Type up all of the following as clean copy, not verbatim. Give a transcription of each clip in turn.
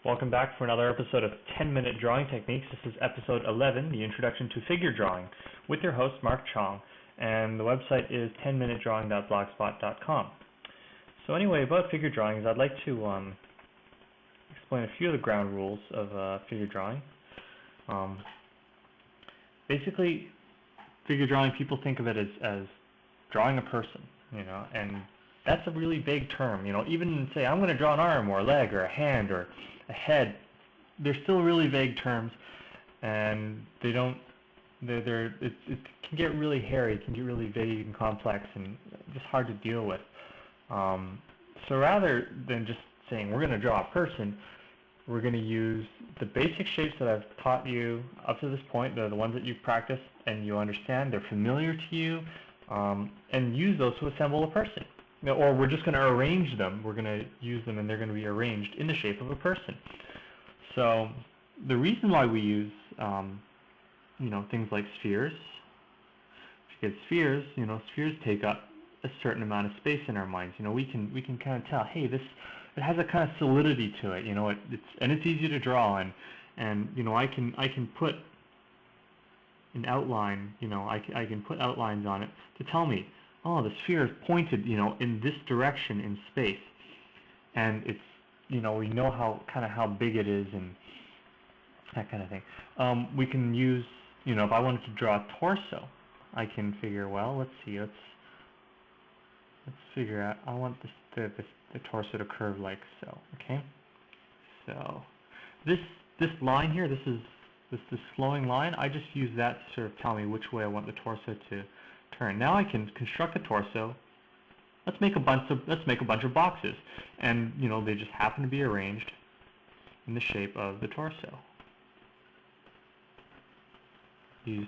Welcome back for another episode of 10-Minute Drawing Techniques. This is episode 11, the Introduction to Figure Drawing, with your host, Mark Chong, and the website is 10minutedrawing.blogspot.com. So anyway, about figure drawings, I'd like to explain a few of the ground rules of figure drawing. Basically, figure drawing, people think of it as drawing a person, and that's a really vague term. Even say, I'm going to draw an arm or a leg or a hand or a head, they're still really vague terms, and it can get really hairy, it can get really vague and complex and just hard to deal with. So rather than just saying we're going to draw a person, we're going to use the basic shapes that I've taught you up to this point. They're the ones that you've practiced and you understand, they're familiar to you, and use those to assemble a person. Or we're just going to arrange them. We're going to use them and they're going to be arranged in the shape of a person. So the reason why we use things like spheres, because spheres take up a certain amount of space in our minds. We can kind of tell, hey, it has a kind of solidity to it. It's easy to draw, and I can put an outline. I can put outlines on it to tell me, oh, the sphere is pointed, in this direction in space, and it's, we know how big it is and that kind of thing. We can use, if I wanted to draw a torso, I can figure, well, let's see, let's figure out, I want the torso to curve like so, okay? So this line here, this flowing line, I just use that to sort of tell me which way I want the torso to turn. Now I can construct a torso. Let's make a bunch of boxes, and they just happen to be arranged in the shape of the torso. Use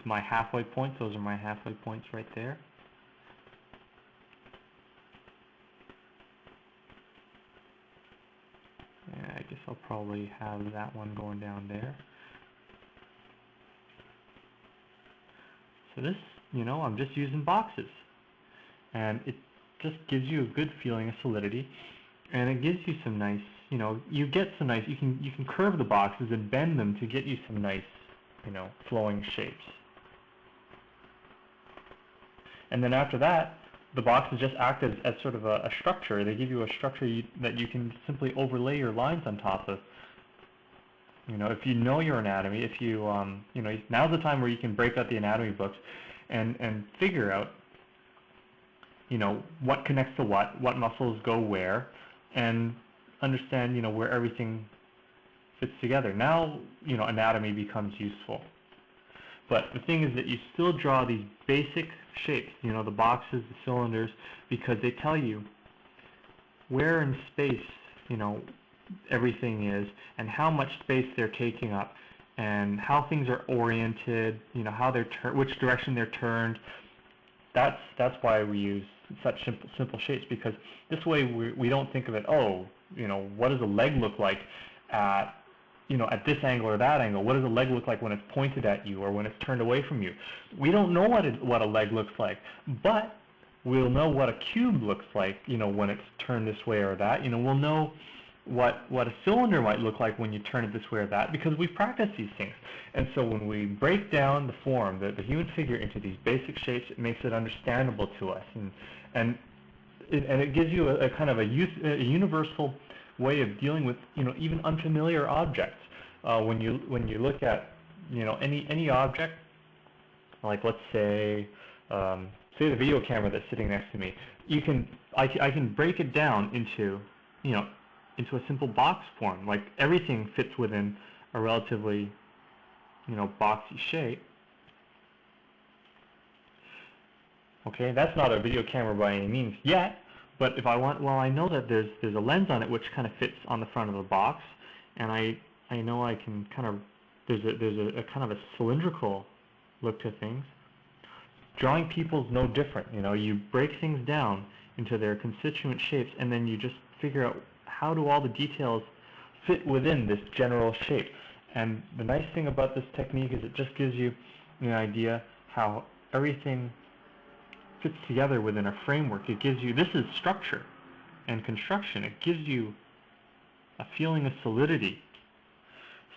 my halfway points. Those are my halfway points right there. Yeah, I guess I'll probably have that one going down there. So this, I'm just using boxes, and it just gives you a good feeling of solidity, and it gives you some nice, you can curve the boxes and bend them to get you some nice, flowing shapes. And then after that, the boxes just act as sort of a structure. They give you a structure that you can simply overlay your lines on top of. If you know your anatomy, if you, now's the time where you can break out the anatomy books and figure out, what connects to what muscles go where, and understand, where everything fits together. Now, anatomy becomes useful. But the thing is that you still draw these basic shapes, the boxes, the cylinders, because they tell you where in space, everything is, and how much space they're taking up, and how things are oriented, how which direction they're turned. That's why we use such simple shapes, because this way we don't think of it, oh, what does a leg look like at this angle or that angle? What does a leg look like when it's pointed at you or when it's turned away from you? We don't know what a leg looks like, but we'll know what a cube looks like, when it's turned this way or that. We'll know what a cylinder might look like when you turn it this way or that, because we've practiced these things. And so when we break down the form, the human figure, into these basic shapes, it makes it understandable to us, and it gives you a kind of a universal way of dealing with even unfamiliar objects. When you look at any object, like let's say the video camera that's sitting next to me, I can break it down into a simple box form. Like everything fits within a relatively boxy shape. Okay, that's not a video camera by any means yet, but if I want, well, I know that there's a lens on it which kind of fits on the front of the box, and I know I can kind of, there's a kind of a cylindrical look to things. Drawing people is no different. You break things down into their constituent shapes, and then you just figure out how do all the details fit within this general shape. And the nice thing about this technique is it just gives you an idea how everything fits together within a framework. It gives you, this is structure and construction, it gives you a feeling of solidity.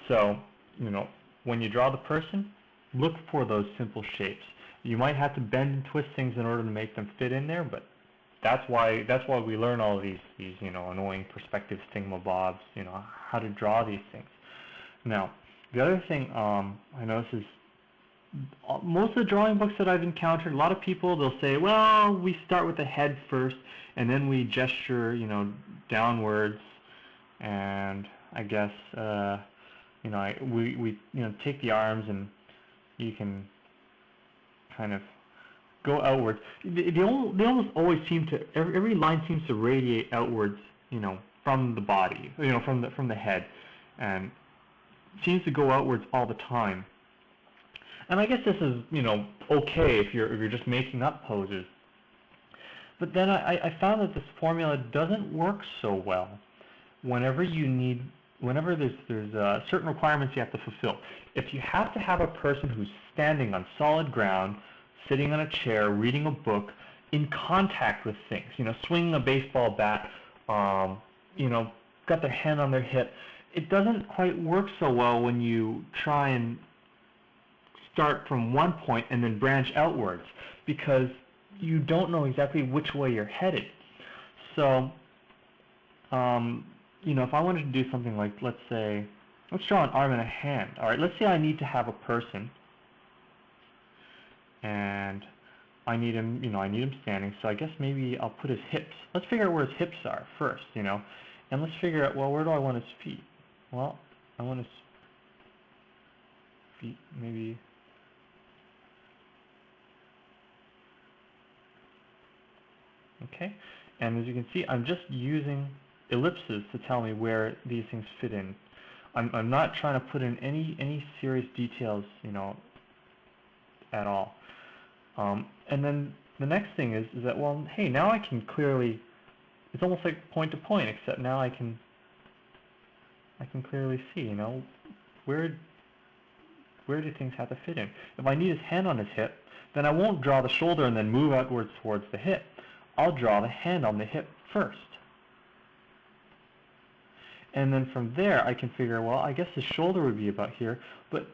So, you know, when you draw the person, look for those simple shapes. You might have to bend and twist things in order to make them fit in there, but that's why we learn all of these you know, annoying perspective thingamabobs, you know, how to draw these things. Now, the other thing I notice is most of the drawing books that I've encountered, a lot of people, they'll say, well, we start with the head first, and then we gesture, you know, downwards, and I guess, you know, we you know, take the arms, and you can kind of go outwards. They almost always seem to, every line seems to radiate outwards, you know, from the body, you know, from the head, and seems to go outwards all the time. And I guess this is, you know, okay if you're just making up poses. But then I found that this formula doesn't work so well whenever there's certain requirements you have to fulfill. If you have to have a person who's standing on solid ground, sitting on a chair, reading a book, in contact with things, you know, swinging a baseball bat, you know, got their hand on their hip, it doesn't quite work so well when you try and start from one point and then branch outwards, because you don't know exactly which way you're headed. So, you know, if I wanted to do something like, let's draw an arm and a hand. All right, let's say I need to have a person, and I need him, you know, I need him standing. So I guess maybe I'll put his hips. Let's figure out where his hips are first, you know, and let's figure out, well, where do I want his feet? Well, I want his feet maybe. Okay, and as you can see, I'm just using ellipses to tell me where these things fit in. I'm not trying to put in any serious details, you know, at all. And then the next thing is that, well, hey, now I can clearly, it's almost like point to point, except now I can clearly see, you know, where do things have to fit in. If I need his hand on his hip, then I won't draw the shoulder and then move outwards towards the hip. I'll draw the hand on the hip first. And then from there I can figure, well, I guess the shoulder would be about here, but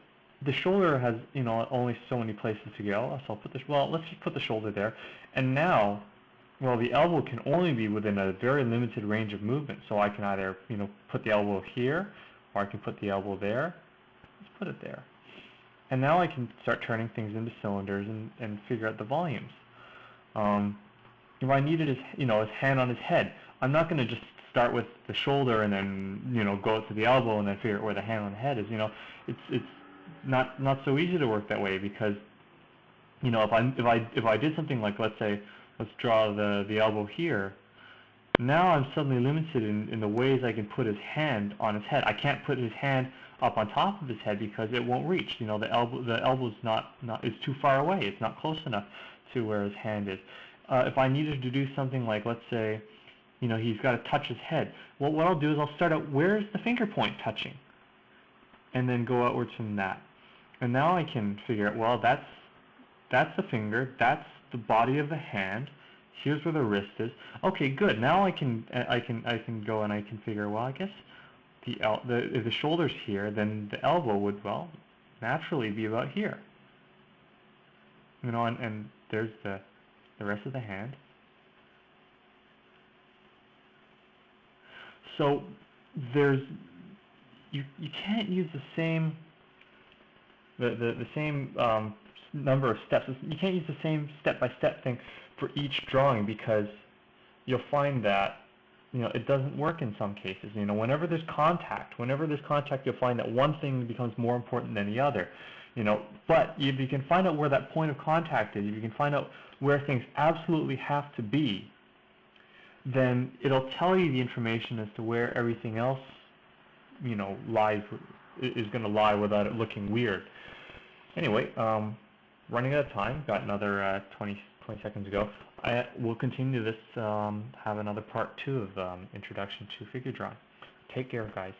the shoulder has, you know, only so many places to go. So I'll put this, well, let's just put the shoulder there. And now, well, the elbow can only be within a very limited range of movement. So I can either, you know, put the elbow here, or I can put the elbow there. Let's put it there. And now I can start turning things into cylinders and figure out the volumes. If I needed his, you know, his hand on his head, I'm not going to just start with the shoulder and then, you know, go to the elbow and then figure out where the hand on the head is. You know, it's not so easy to work that way, because, you know, if I did something like, let's draw the elbow here, now I'm suddenly limited in the ways I can put his hand on his head. I can't put his hand up on top of his head because it won't reach. You know, the elbow's not it's too far away. It's not close enough to where his hand is. If I needed to do something like, let's say, you know, he's got to touch his head. Well, what I'll do is I'll start out, where's the finger point touching? And then go outwards from that. And now I can figure out, well, that's the finger, that's the body of the hand, here's where the wrist is. Okay, good. Now I can go and I can figure, well, I guess if the shoulder's here, then the elbow would, well, naturally be about here. You know, and there's the rest of the hand. So you can't use the same number of steps. You can't use the same step-by-step thing for each drawing, because you'll find that, you know, it doesn't work in some cases. You know, whenever there's contact, you'll find that one thing becomes more important than the other. You know, but if you can find out where that point of contact is, if you can find out where things absolutely have to be, then it'll tell you the information as to where everything else, you know, is going to lie without it looking weird. Anyway, running out of time, got another 20 seconds to go. We'll continue this, have another part 2 of Introduction to Figure Drawing. Take care, guys.